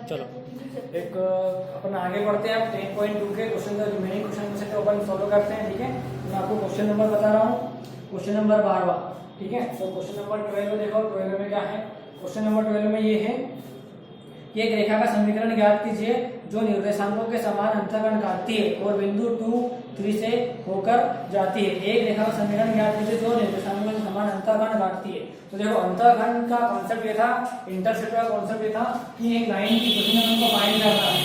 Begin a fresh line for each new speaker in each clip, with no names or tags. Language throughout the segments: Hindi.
चलो एक अपन आगे बढ़ते हैं। 10.2 के क्वेश्चन का रिमेनिंग क्वेश्चन से तो अपन सॉल्व करते हैं। ठीक है, मैं आपको क्वेश्चन नंबर बता रहा हूँ, क्वेश्चन नंबर 12। ठीक है, तो क्वेश्चन नंबर 12 में देखो, 12 में क्या है। क्वेश्चन नंबर 12 में ये है कि एक रेखा का समीकरण ज्ञात कीजिए जो निर्देशांकों के समान अंतःखंड काटती है और बिंदु 2, 3 से होकर जाती है। एक रेखा का समीकरण ज्ञात कीजिए जो निर्देशांकों के समान अंतःखंड काटती है। तो देखो, अंतःखंड का कॉन्सेप्ट ये था, इंटरसेप्ट का कॉन्सेप्ट ये था कि एक लाइन की क्वेश्चन को फाइंड करना है।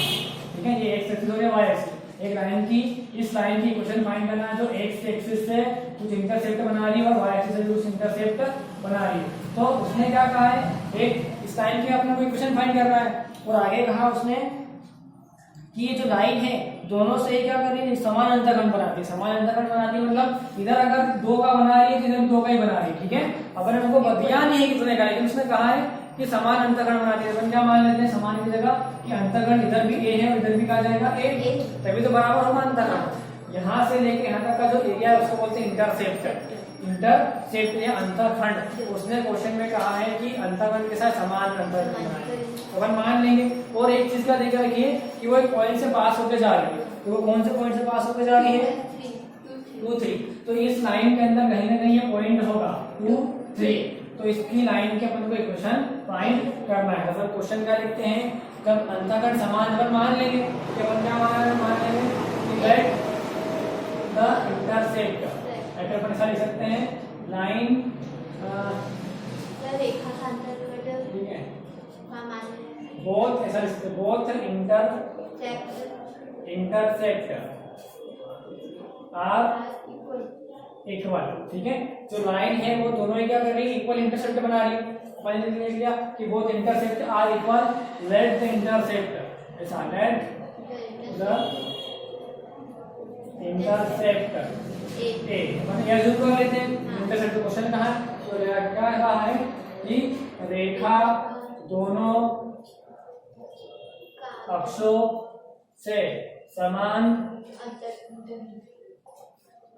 ठीक है, ये एक्स एक्सिस और वाई एक्सिस, एक लाइन की, इस लाइन की क्वेश्चन फाइंड करना है जो एक्स एक्सिस से कुछ इंटरसेप्ट बना रही है और वाई एक्सिस से कुछ इंटरसेप्ट बना रही है। तो उसने क्या कहा है, एक इस लाइन की अपने कोई क्वेश्चन फाइंड करना है और आगे कहा उसने कि ये जो लाइन है दोनों से क्या कर रही है, समान अंतःखंड बनाती है। समान अंतःखंड बनाती है मतलब इधर अगर 2 का बना रही है तो इधर 2 का ही बना रही है। ठीक है, अपन हमको बतिया नहीं है कितने का, लेकिन उसने कहा है कि समान अंतःखंड बनाती है। अपन क्या मान लेते हैं समान की जगह कि अंतःखंड इधर भी ए है और इधर भी कहा जाएगा ए, तभी तो बराबर होगा अंतःखंड। यहाँ से लेके यहाँ तक का जो एरिया है उसको बोलते हैं इंटरसेप्ट। इंटरसेप्ट या अंतःखंड, उसने क्वेश्चन में कहा है कि अंतःखंड के साथ समान अंतःखंड बनाए, अपन मान लेंगे। और एक चीज का देख रखिए कि वो एक पॉइंट से पास होकर जा रही है, तो वो कौन से पॉइंट से पास होकर जा रही है, 2, 3। तो इस लाइन के अंदर कहीं ना कहीं ये पॉइंट होगा 2, 3। तो इसकी लाइन के अपन को इक्वेशन फाइंड करना है। तो क्वेश्चन क्या लिखते हैं, जब अंतःखंड समान अपन मान लेंगे कि अपन क्या मान लेंगे कि लेट द इंटरसेप्ट, ऐसे अपन ऐसा लिख सकते हैं लाइन
रेखा का अंतःखंड,
ठीक है,
बोथ
ऐसा लिख सकते हैं, बोथ इंटरसेप्ट आर इक्वल। ठीक है, जो लाइन है वो दोनों ही क्या कर रही है, इक्वल इंटरसेप्ट बना रही है। मैंने लिख लिया कि both intercept are equal, let the intercept, ऐसा लेट द इंटरसेप्ट ए। अपन यह जरूर कर लेते हैं, इंटरसेप्ट क्वेश्चन कहा है तो क्या कहा है कि रेखा दोनों अक्षों से समान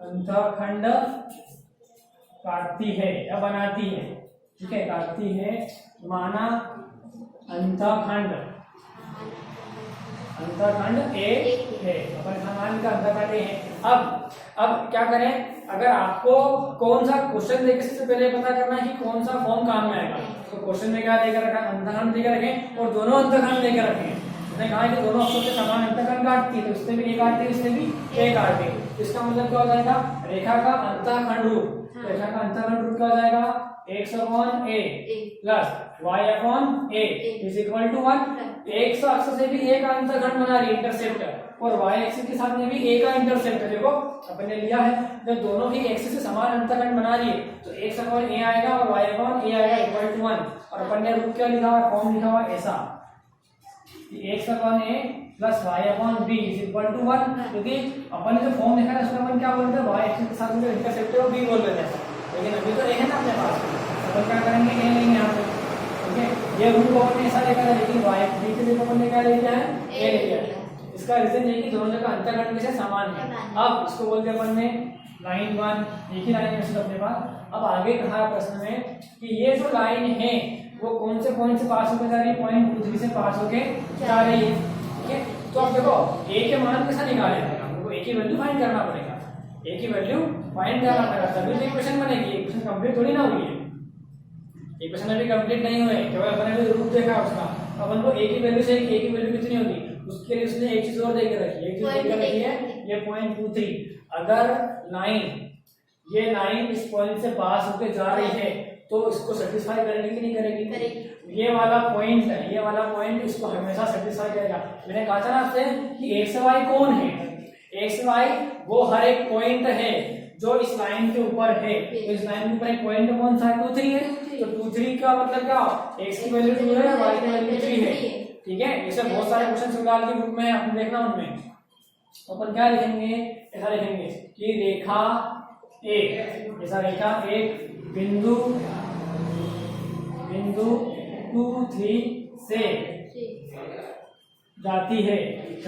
अंतःखंड काटती है या बनाती है। ठीक है, काटती है, माना अंतःखंड ए है, अपन समान का अंतःखंड ए है। अब क्या करें, अगर आपको कौन सा क्वेश्चन देखे सबसे पहले पता करना है कि कौन सा फॉर्म काम में आएगा। तो क्वेश्चन में क्या देकर रखा, अंतःखंड देकर रखें और दोनों अंतःखंड देकर रखें। उसने कहा कि दोनों अक्षों से समान अंतःखंड काटती है, तो इससे भी ए काटती है, इससे भी ए काटती है। इसका मतलब क्या हो जाएगा, रेखा का अंतःखंड रूप, रेखा का अंतःखंड रूप क्या हो जाएगा, x upon a plus y upon a is equal to 1। x अक्ष से भी a का अंतःखंड बना रही है इंटरसेप्ट, और y एक्सिस के साथ में भी a का इंटरसेप्ट। देखो अपन ने लिया है, जब दोनों ही एक्सिस से समान अंतःखंड बना रही है तो x अपॉन a आएगा और y अपॉन a आएगा इक्वल टू 1। और अपन ने रूप क्या लिखा हुआ, फॉर्म लिखा हुआ ऐसा कि x upon a plus y upon b is equal to 1। क्योंकि अपन ने जो फॉर्म लिखा है उसमें अपन क्या बोलते हैं, y एक्सिस के साथ में जो इंटरसेप्ट है वो b बोल देते हैं, लेकिन अभी तो a है ना अपने पास, अपन क्या करेंगे a लेंगे यहाँ पे। ठीक है, ये रूप को अपन ने ऐसा लिखा है, लेकिन y b के लिए अपन ने क्या ले लिया है, a ले लिया है। इसका रीजन ये कि दोनों जगह अंतःखंड से समान है। अब इसको बोलते हैं अपन ने लाइन 1, एक ही लाइन है अपने पास। अब आगे कहा प्रश्न में कि ये जो लाइन है वो कौन से पॉइंट से पास होकर जा रही है, पॉइंट 2, 3 से पास होकर जा रही है। ठीक है, तो अब देखो a के मान कैसा निकालेंगे, हमको a की वैल्यू फाइंड करना पड़ेगा, a की वैल्यू फाइंड करना पड़ेगा, तभी तो इक्वेशन बनेगी। इक्वेशन कंप्लीट थोड़ी ना हुई है, इक्वेशन अभी कंप्लीट नहीं हुए, केवल अपन ने रूप देखा उसका। अपन को a की वैल्यू से a की वैल्यू कितनी होगी, उसके लिए उसने एक चीज और देके रखी है, एक चीज देके रखी है, ये पॉइंट 2, 3। अगर ये लाइन इस पॉइंट से पास होकर जा रही है तो इसको सेटिस्फाई करेगी कि नहीं करेगी, ये वाला पॉइंट है, ये वाला पॉइंट इसको हमेशा सेटिस्फाई करेगा। मैंने कहा था ना आपसे कि एक्स वाई कौन है, एक्स वाई वो हर एक पॉइंट है जो इस लाइन के ऊपर है। तो इस लाइन के ऊपर एक पॉइंट कौन सा है, 2, 3 है। तो 2, 3 का मतलब क्या, एक्स की वैल्यू 2 है, वाई की वैल्यू 3 है। ठीक है, ऐसे बहुत सारे क्वेश्चन संगाल के रूप में आपने देखना, उनमें अपन क्या लिखेंगे, ऐसा लिखेंगे कि रेखा एक, ऐसा रेखा एक बिंदु 2, 3 से जाती है,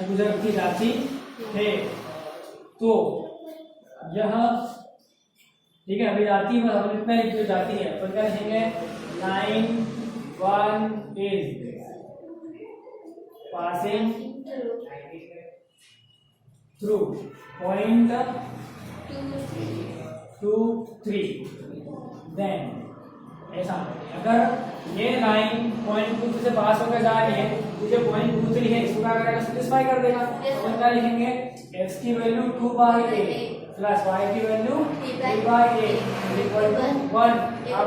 गुजरती जाती है, तो यह, ठीक है, अभी जाती है, मतलब इतना लिख जो जाती है, अपन क्या लिखेंगे, line 1 is passing
through
through point
2 3
2 3 then ऐसा अगर ये लाइन पॉइंट 2 से पास होकर जा रही है तो जो पॉइंट 2 3 है इसको क्या करेगा सेटिस्फाई कर देगा तो क्या लिखेंगे x की वैल्यू 2/a प्लस y की वैल्यू 3/a इक्वल टू 1 अब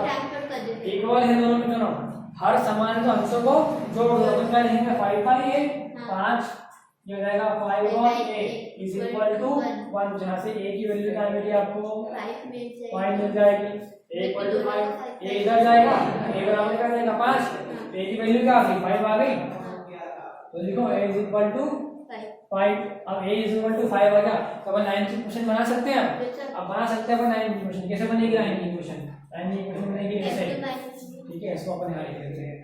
इक्वल है दोनों में दोनों हर समान तो अंशों को जोड़ दो तो क्या लिखेंगे 5/a 5 ये हो जाएगा 5/a इज इक्वल टू 1 जहां से a की वैल्यू क्या मिली आपको 5 मिल जाएगी a इक्वल टू 5 a इधर जाएगा a बराबर क्या जाएगा 5 a की वैल्यू क्या आ गई 5 आ गई तो लिखो a इज इक्वल टू 5 अब a इज इक्वल टू 5 आ गया तो अपन लाइन की इक्वेशन बना सकते हैं अब बना सकते हैं अपन लाइन की इक्वेशन कैसे बनेगी लाइन की इक्वेशन बनेगी ऐसे ठीक है इसको अपन यहाँ लिख देते हैं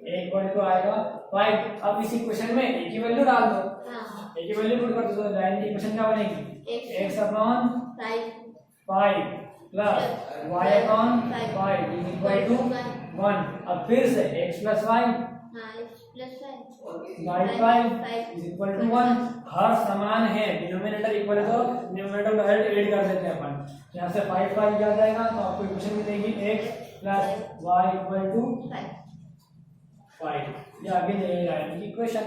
a इक्वल टू आएगा 5 अब इस इक्वेशन में a की वैल्यू डाल दो a की वैल्यू पुट कर दो तो लाइन की इक्वेशन क्या बनेगी x upon 5 plus y upon 5 is equal to 1 अब फिर से x plus y y 5 is equal to 1 हर समान है डिनोमिनेटर इक्वल है तो न्यूमरेटर में ऐड कर देते हैं अपन यहाँ से 5 आ जाएगा तो आपको इक्वेशन मिलेगी x plus y equal to 5 ये आगे ले लाइन की इक्वेशन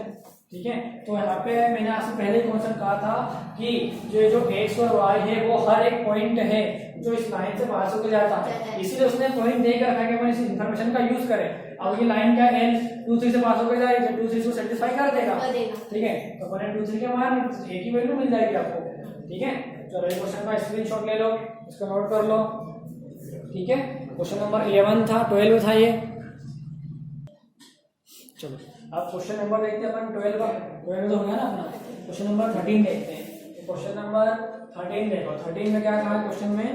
ठीक है तो यहाँ पे मैंने आपसे पहले क्वेश्चन कहा था कि जो x और y है वो हर एक पॉइंट है जो इस लाइन से पास होकर जाता है इसलिए उसने पॉइंट दे कर रखा है कि अपन इस इंफॉर्मेशन का यूज करें अब ये लाइन क्या है 2 3 से पास होकर जा रही है 2 3 को सेटिस्फाई कर देगा ठीक है तो अपन 2 3 के मान a की वैल्यू मिल जाएगी आपको ठीक है चलो ये क्वेश्चन का स्क्रीनशॉट ले लो इसको नोट कर लो ठीक है क्वेश्चन नंबर 11 था 12 था ये चलो अब क्वेश्चन नंबर देखते हैं अपन 12 तो हो गया ना अपना क्वेश्चन नंबर 13 देखते हैं क्वेश्चन नंबर 13 देखो 13 में क्या कहा क्वेश्चन में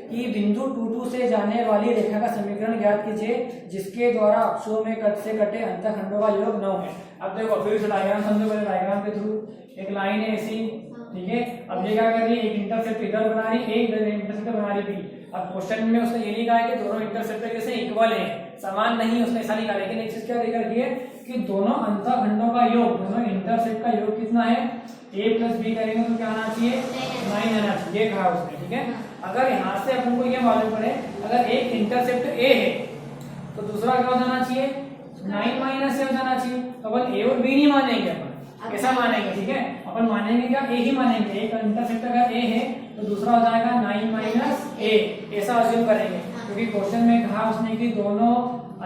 कि बिंदु 2 2 से जाने वाली रेखा का समीकरण ज्ञात कीजिए जिसके द्वारा अक्षों में कट से कटे अंतःखंडों का योग 9 है अब देखो फिर से डायग्राम समझो पहले डायग्राम के थ्रू एक लाइन है ऐसी ठीक है अब ये क्या कर रही है एक इंटरसेप्ट इधर बना रही है एक इंटरसेप्ट बना रही थी अब क्वेश्चन में उसने ये नहीं कहा है कि दोनों इंटरसेप्ट कैसे इक्वल है समान नहीं उसने ऐसा नहीं कहा लेकिन एक चीज क्या देकर रखी है कि दोनों अंतःखंडों का योग दोनों इंटरसेप्ट का योग कितना है a प्लस बी करेंगे तो क्या आना चाहिए 9 आना चाहिए कहा उसने ठीक है अगर यहाँ से अपन को ये मालूम पड़े अगर एक इंटरसेप्ट a है तो दूसरा क्या हो जाना चाहिए 9 माइनस से हो जाना चाहिए तो अपन a और b नहीं मानेंगे अपन कैसा मानेंगे ठीक है अपन मानेंगे क्या a ही मानेंगे एक इंटरसेप्ट अगर a है तो दूसरा हो जाएगा 9 माइनस a ऐसा अज्यूम करेंगे क्योंकि क्वेश्चन में कहा उसने कि दोनों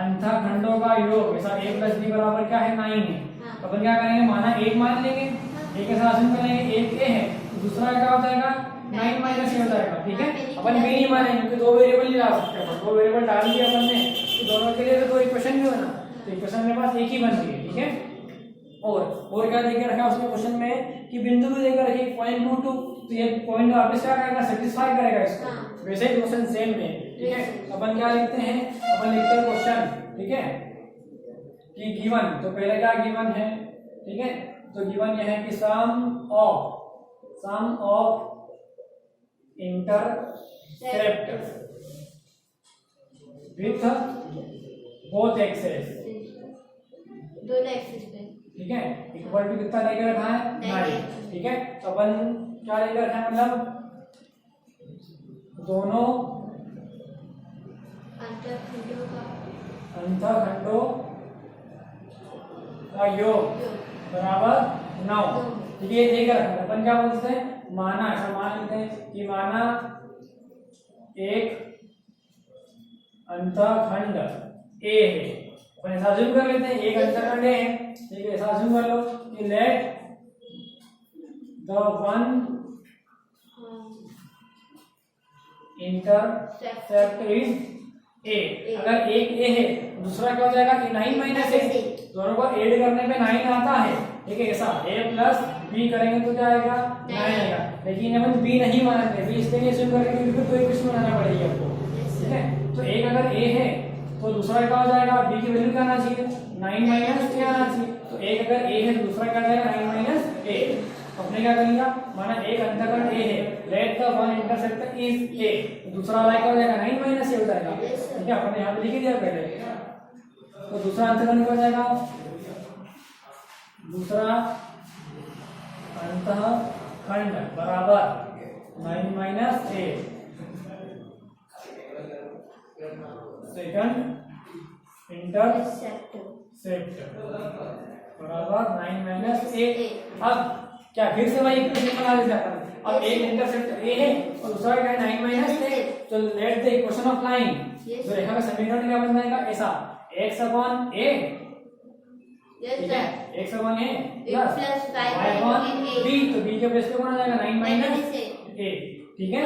अंतःखंडों का योग ऐसा a प्लस बी बराबर क्या है 9 है तो अपन क्या करेंगे माना एक मान लेंगे एक ऐसा अज्यूम करेंगे एक a है तो दूसरा क्या हो जाएगा 9 माइनस a हो जाएगा ठीक है अपन b नहीं मानेंगे क्योंकि दो वेरिएबल नहीं डाल सकते अपन दो वेरिएबल डाल दिए अपन ने तो दोनों के लिए तो दो इक्वेशन भी बना तो इक्वेशन मेरे पास एक ही बन गई है ठीक है और क्या देकर रखा उसने क्वेश्चन में कि बिंदु भी देकर रखी 0.22 तो ये पॉइंट वापस क्या करेगा सेटिस्फाई करेगा इसको वैसे ही क्वेश्चन सेम है ठीक है अपन क्या लिखते हैं अपन लिखते हैं क्वेश्चन ठीक है कि गिवन तो पहले क्या गिवन है ठीक है तो गिवन ये है कि sum of intercept with both axes
दोनों एक्सेस पे
ठीक है इक्वल टू कितना लेकर रखा है 9 ठीक है तो अपन क्या लेकर रखा है मतलब दोनों अंतःखंडों का योग बराबर 9 ठीक है लेकर रखा है अपन क्या बोलते हैं माना ऐसा मान लेते हैं कि माना एक अंतःखंड A है अपन ऐसा अज्यूम कर लेते हैं एक अंतःखंड है ठीक है ऐसा अज्यूम कर लो कि let the one intercept is a अगर एक a है दूसरा क्या हो जाएगा 9 माइनस a दोनों को ऐड करने पे 9 आता है ठीक है ऐसा a प्लस b करेंगे तो क्या आएगा 9 आएगा लेकिन अपन b नहीं मानते b इसलिए अज्यूम करेंगे क्योंकि दो इक्वेशन बनाना पड़ेगी आपको ठीक है तो एक अगर a है तो दूसरा क्या हो जाएगा b की वैल्यू क्या आना चाहिए 9 माइनस a आना चाहिए तो एक अगर a है तो दूसरा क्या जाएगा 9 माइनस a अपने क्या करेंगे माना एक अंतःखंड a है let the one intercept is a दूसरा वाला क्या हो जाएगा 9 माइनस a हो जाएगा ठीक है अपने यहाँ पे लिख दिया पहले तो दूसरा अंतःखंड क्या हो जाएगा दूसरा अंतःखंड बराबर 9 माइनस 8, सेकंड इंटरसेप्ट बराबर 9 माइनस 8। अब क्या फिर से वही इक्वेशन बना देते हैं अपन। अब एक इंटरसेप्ट ए है और दूसरा क्या है 9 माइनस 8। तो let the equation of line, जो रेखा का समीकरण क्या बन जाएगा ऐसा, x अपॉन a, ठीक है, x upon a plus y upon b, तो b के प्लेस पे कौन आ जाएगा 9 माइनस a, ठीक है,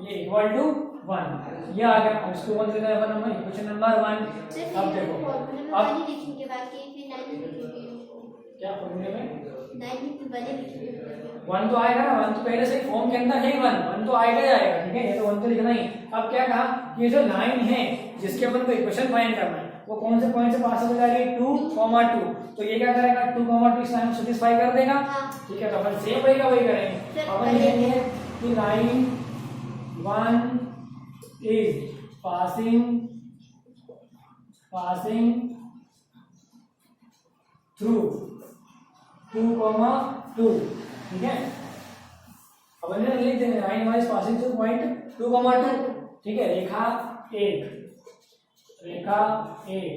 ये इक्वल टू 1, ये आ गया। अब इसको कौन देता है अपन नंबर, इक्वेशन नंबर 1। अब देखो अब
लिखेंगे बाकी फिर 9 लिखेंगे,
क्या फॉर्मूले में
9 लिख बने लिखेंगे
1 तो आएगा ना, 1 तो पहले से फॉर्म के अंदर है 1 तो आएगा ही आएगा, ठीक है, ये तो 1 तो लिखना ही। अब क्या कहा, ये जो लाइन है जिसके अपन को इक्वेशन फाइंड करना है वो कौन से पॉइंट से पास हो जा रही है 2, 2, तो ये क्या करेगा 2, 2 इस लाइन को सैटिस्फाई कर देगा, ठीक है। तो अपन सेम वही का वही करेंगे। अपन लिखेंगे कि लाइन 1 इज पासिंग थ्रू 2, 2, ठीक है। अब हमने लिख देंगे line wise passing through point 2, 2, ठीक है। रेखा एक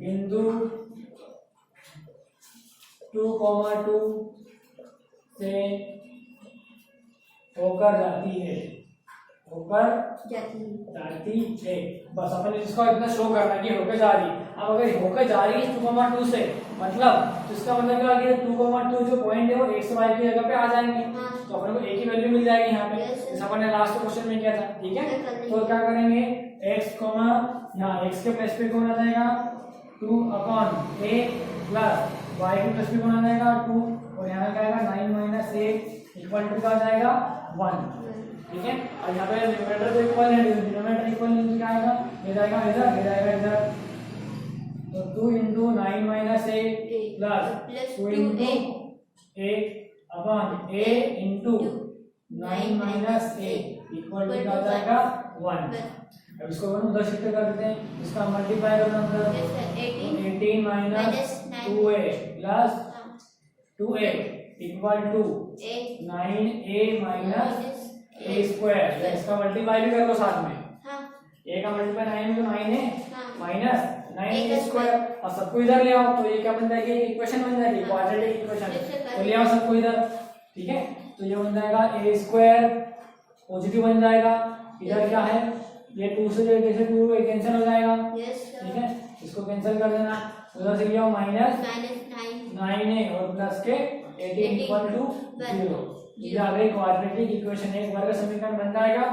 बिंदु 2, 2 से होकर जाती है बस अपन इसको इतना शो करना है कि होकर जा रही है। अब अगर होकर जा रही है 2, 2 से मतलब, तो इसका मतलब क्या है 2, 2 जो पॉइंट है वो x y की जगह पे आ जाएंगे, तो अपन को a की वैल्यू मिल जाएगी यहाँ पे, जैसे अपन ने लास्ट क्वेश्चन में किया था, ठीक है। तो क्या करेंगे x, यहाँ x के प्लेस पे कौन आ जाएगा 2 अपॉन a प्लस y के प्लेस पे कौन आ जाएगा 2, और यहाँ क्या आएगा 9 माइनस 8 इक्वल टू क्या आ जाएगा 1, ठीक है। और यहाँ पे न्यूमरेटर तो इक्वल है, डिनोमिनेटर इक्वल नहीं, क्या आएगा ये जाएगा इधर, ये जाएगा इधर, तो 2 into 9 minus 8 plus 2 into 8 upon a into 9 minus 8 equal to क्या आ जाएगा 1। अब इसको अपन उधर शिफ्ट कर देते हैं, इसका मल्टीप्लाई करना मतलब 18 minus 2a plus 2a equal to 9a minus a square. इसका मल्टीप्लाई भी कर लो साथ में, a का मल्टीप्लाई 9 तो 9 है माइनस 9a स्क्वायर, और सबको इधर ले आओ तो ये क्या बन जाएगी इक्वेशन बन जाएगी क्वाड्रेटिक इक्वेशन, तो ले आओ सबको इधर, ठीक है। तो ये बन जाएगा a स्क्वायर पॉजिटिव बन जाएगा, इधर क्या है ये 2 से जैसे 2 कैंसिल हो जाएगा, ठीक है, इसको कैंसिल कर देना, उधर से लिया माइनस 9 है और प्लस के 18 इक्वल टू 0, ये आ गई क्वाड्रेटिक इक्वेशन, एक वर्ग समीकरण बन जाएगा,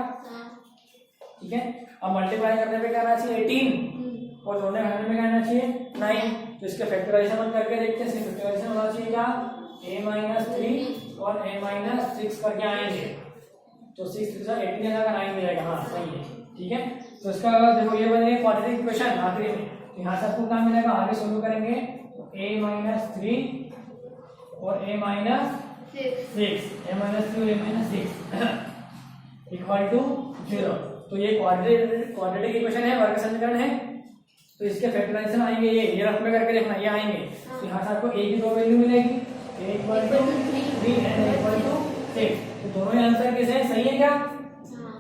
ठीक है। अब मल्टीप्लाई करने पे क्या आना चाहिए 18 और जोड़ने घटाने में क्या आना चाहिए 9, तो इसके फैक्टराइजेशन हम करके देखते हैं। इसके फैक्टराइजेशन होना चाहिए क्या a-3 और a-6 करके आएंगे, तो 6 3 18 जाएगा 9 में जाएगा, हाँ सही है, ठीक है। तो इसका देखो ये बन गई क्वाड्रेटिक इक्वेशन आखिरी में, तो यहाँ से आपको क्या मिलेगा, आगे सोल्व करेंगे a-3 और a-6 इक्वल टू 0, तो ये क्वाड्रेटिक इक्वेशन है, वर्ग समीकरण है, तो इसके फैक्टराइजेशन आएंगे ये रफ में करके देखना, ये आएंगे, तो यहाँ से आपको a की दो वैल्यू मिलेगी, a equal to 3 and a equal to 6, तो दोनों ही आंसर कैसे हैं, सही है क्या,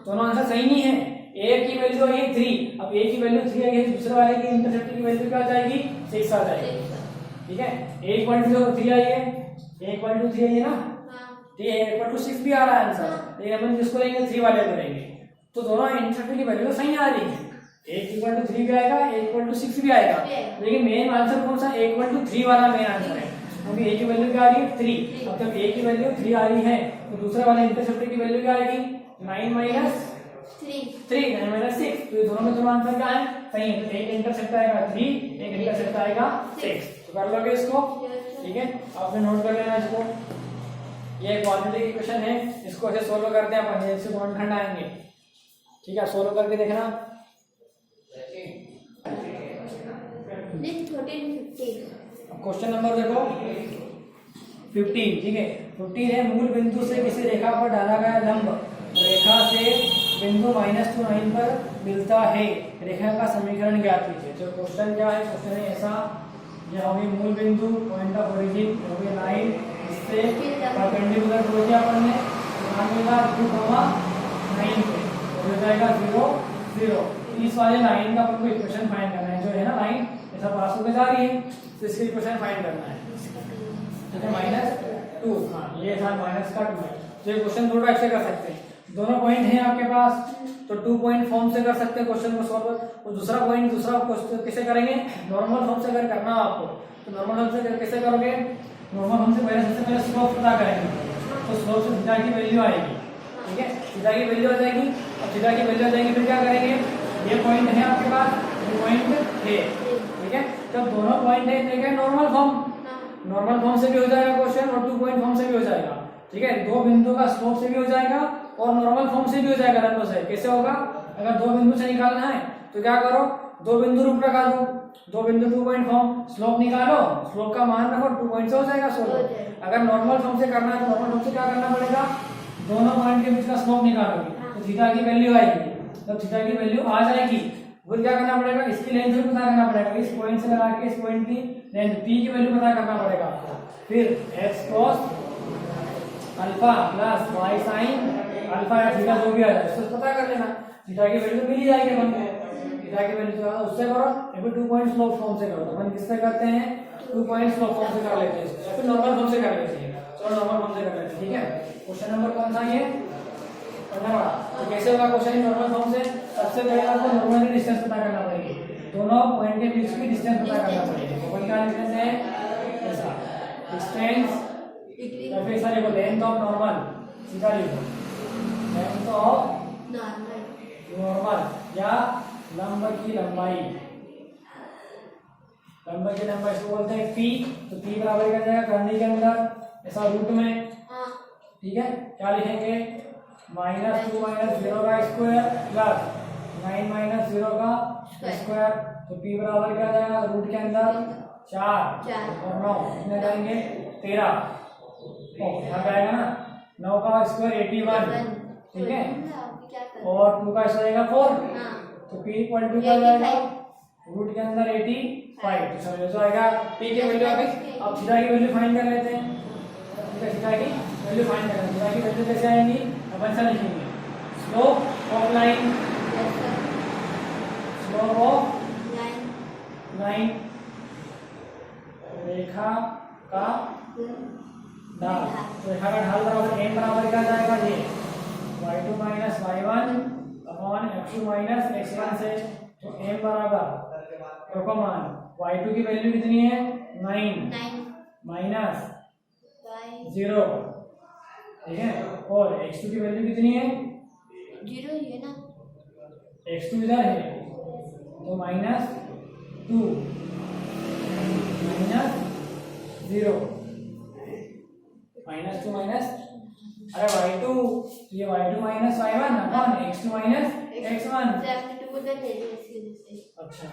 दोनों आंसर सही नहीं है। a की वैल्यू आई है 3, अब a की वैल्यू 3 आई है, दूसरे वाले की इंटरसेप्ट की वैल्यू क्या आ जाएगी 6 आ जाएगी, ठीक है। a इक्वल टू 3 आई है, a इक्वल टू 3 आई है ना, तो ये इक्वल टू 6 भी आ रहा है आंसर, लेकिन अपन किसको लेंगे 3 वाले को लेंगे, तो दोनों इंटरसेप्ट की वैल्यू सही आ रही है, a इक्वल टू 3 भी आएगा, a इक्वल टू 6 भी आएगा, लेकिन मेन आंसर कौन सा a इक्वल टू 3 वाला मेन आंसर है, क्योंकि a की वैल्यू क्या आ रही है 3, अब जब a की वैल्यू 3 आ रही है तो दूसरे वाले इंटरसेप्ट की वैल्यू क्या आएगी 9 माइनस 9 माइनस 6, तो ये दोनों में दोनों आंसर क्या है सही है, तो एक इंटरसेप्ट आएगा 3, एक इंटरसेप्ट आएगा 6, तो कर लोगे इसको, ठीक है। आपने नोट कर लेना इसको, ये क्वाड्रेटिक इक्वेशन है, इसको ऐसे सोल्व करते हैं अपन, इससे कौन खंड आएंगे, ठीक है, सोल्व करके देखना। क्वेश्चन नंबर देखो 15, ठीक है, 15 है, मूल बिंदु से किसी रेखा पर डाला गया लंब रेखा से बिंदु -9 पर मिलता है, रेखा का समीकरण ज्ञात कीजिए। तो क्वेश्चन क्या है, क्वेश्चन है ऐसा, यह होगी मूल बिंदु पॉइंट ऑफ ओरिजिन, इससे परपेंडिकुलर ड्रॉ किया अपन ने, मान मिला 2,9 पे हो जाएगा 0 0। इस वाले लाइन का अपन को इक्वेशन फाइंड करना है, जो है ना लाइन ऐसा पास होकर जा रही है, तो इसका इक्वेशन फाइंड करना है, ठीक है। -2, हाँ ये था माइनस का 2। तो ये क्वेश्चन दो टाइप से कर सकते हैं, दोनों पॉइंट हैं आपके पास, तो 2 पॉइंट फॉर्म से कर सकते हैं क्वेश्चन को सॉल्व। और दूसरा पॉइंट दूसरा क्वेश्चन कैसे करेंगे, नॉर्मल फॉर्म से अगर करना हो आपको, तो नॉर्मल फॉर्म से कैसे करोगे, नॉर्मल फॉर्म से पहले सबसे पहले स्लोप पता करेंगे, तो स्लोप से थीटा की वैल्यू आएगी, ठीक है, थीटा की वैल्यू आ जाएगी। अब थीटा की वैल्यू आ जाएगी फिर क्या करेंगे, ये पॉइंट है आपके पास, ये पॉइंट है, ठीक है। जब दोनों पॉइंट है तो क्या नॉर्मल फॉर्म से भी हो जाएगा क्वेश्चन और 2 पॉइंट फॉर्म से भी हो जाएगा, ठीक है। दो बिंदु का स्लोप से भी हो जाएगा और नॉर्मल फॉर्म से भी हो जाएगा। दोनों से कैसे होगा, अगर दो बिंदु से निकालना है तो क्या करो, दो बिंदु रूप रखा दो, दो बिंदु 2 पॉइंट फॉर्म, स्लोप निकालो, स्लोप का मान रखो, 2 पॉइंट से हो जाएगा सोल्व। अगर नॉर्मल फॉर्म से करना है तो नॉर्मल फॉर्म से क्या करना पड़ेगा, दोनों पॉइंट के बीच का स्लोप निकालोगे तो थीटा की वैल्यू आएगी। जब थीटा की वैल्यू आ जाएगी फिर क्या करना पड़ेगा, इसकी लेंथ भी पता करना पड़ेगा, इस पॉइंट से लगा के इस पॉइंट की लेंथ p की वैल्यू पता करना पड़ेगा आपको। फिर x cos alpha plus y sin alpha या थीटा जो भी आ जाए उसको पता कर लेना, थीटा की वैल्यू मिल ही जाएगी अपन को। थीटा की वैल्यू तो उससे करो या फिर 2 पॉइंट स्लोप फॉर्म से करो, अपन किससे करते हैं, 2 पॉइंट स्लोप फॉर्म से कर लेते हैं, फिर नॉर्मल फॉर्म से कर लेते हैं। चलो नॉर्मल फॉर्म से कर लेते हैं, ठीक है। क्वेश्चन नंबर कौन सा ये, 15। तो कैसे होगा क्वेश्चन नॉर्मल फॉर्म से, सबसे पहले आपको नॉर्मली डिस्टेंस पता करना पड़ेगी, दोनों पॉइंट के बीच की डिस्टेंस पता करना पड़ेगी। अपन क्या लिख लेते हैं ऐसा, डिस्टेंस या फिर ऐसा लिखो लेंथ ऑफ नॉर्मल, सीधा लिखो लेंथ ऑफ नॉर्मल या लंब की लंबाई, लंब की लंबाई इसको बोलते हैं p। तो p बराबर क्या जाएगा करनी के अंदर ऐसा रूट में, ठीक है। क्या लिखेंगे, -2 - 0 का स्क्वायर प्लस 9 - 0 का स्क्वायर, तो p बराबर क्या जाएगा रूट के अंदर 4 और 9 कितने जाएंगे 13, यहाँ पे आएगा ना 9 का स्क्वायर 81, ठीक है, और 2 का स्क्वायर आएगा 4, तो p इक्वल टू क्या जाएगा रूट के अंदर 85। तो समझो जो आएगा p की वैल्यू आ गई। अब थीटा की वैल्यू फाइंड कर लेते हैं, थीटा की वैल्यू फाइंड करना है। थीटा की वैल्यू कैसे आएंगी, अपन ऐसा लिखेंगे slope of line, slope of line रेखा का ढाल, तो रेखा का ढाल बराबर m बराबर क्या जाएगा ये y2 - y1 upon x2 - x1 से, तो m बराबर रखो मान y2 की वैल्यू कितनी है 9 माइनस 0, ठीक है, और x2 की वैल्यू कितनी है
0 ही है ना,
x2 इधर है तो -2 -0 -2 माइनस, अरे y2 ये y2 - y1 upon x2 - x1। अच्छा,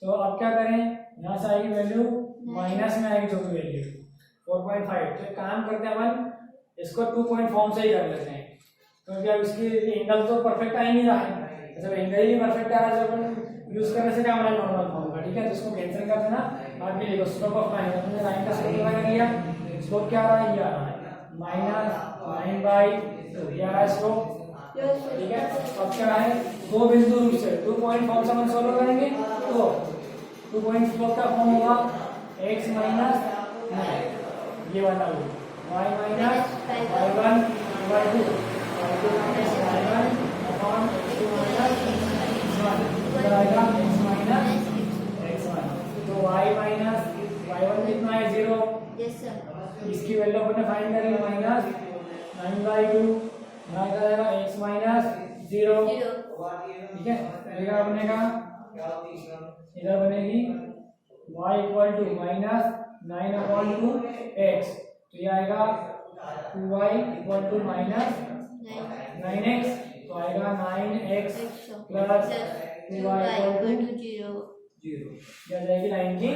तो अब क्या करें, यहाँ से आएगी वैल्यू माइनस में आएगी जो भी वैल्यू 4.5। तो एक काम करते हैं अपन इसको 2 पॉइंट फॉर्म से ही कर लेते हैं, क्योंकि अब इसकी एंगल तो परफेक्ट आ ही नहीं रहा है, जब एंगल ही परफेक्ट आ रहा है अपन यूज करने से क्या हमारा नॉर्मल फॉर्म का, ठीक है। तो इसको कैंसिल कर देना, आगे लिखो स्लोप ऑफ लाइन, हमने लाइन का स्लोप पता कर लिया, स्लोप क्या आ रहा है ये आ रहा है -9/2 ये आ रहा है स्लोप, ठीक है। अब क्या है दो बिंदु रूप से 2 पॉइंट फॉर्म से अपन सॉल्व करेंगे, तो 2 पॉइंट स्लोप का फॉर्म होगा x - 9 ये वाला root y - y1/2 y2 - y1 upon x2 - x1 इधर आएगा x - x1। तो y - y1 कितना है 0, इसकी वैल्यू अपने फाइंड करेंगे -9/2, यहाँ का जाएगा x - 0, ठीक है। इधर बनेगा इधर बनेगी y इक्वल टू -9/2x, तो ये आएगा 2y इक्वल टू -9x, तो आएगा 9x plus 2y equal to 0, ये आ जाएगी लाइन की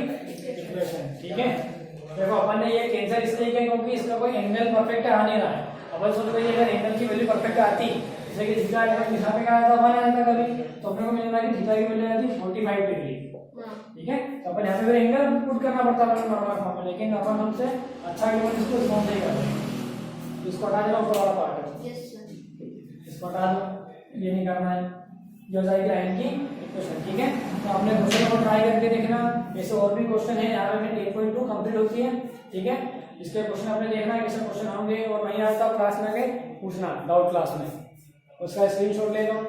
इक्वेशन, ठीक है। देखो अपन ने ये कैंसिल इसलिए किया क्योंकि इसका कोई एंगल परफेक्ट आ नहीं रहा है, अपन सोच रहे अगर एंगल की वैल्यू परफेक्ट आती, जैसे कि थीटा यहाँ पे क्या आया था 1 आया था कभी, तो अपने को मिल रहा है कि थीटा की वैल्यू आती 45 डिग्री,
हाँ
ठीक है। तो अपन यहाँ पे फिर एंगल पुट करना पड़ता है नॉर्मल फॉर्म में, लेकिन अपन हमसे अच्छा गिवन इसको फॉर्म से ही कर रहे हैं। इसको हटा देना ऊपर वाला पार्ट है,
यस सर
इसको हटा दो, ये नहीं करना है, ये हो जाएगी लाइन की इक्वेशन। ठीक है, तो आपने क्वेश्चन को ट्राई करके देखना। ऐसे और भी क्वेश्चन है यहाँ पे 8.2 कंप्लीट होती है। ठीक है, इसके क्वेश्चन आपने देखना है, कैसे क्वेश्चन होंगे, और वहीं आता क्लास में आके पूछना डाउट क्लास में, उसका स्क्रीनशॉट ले लो।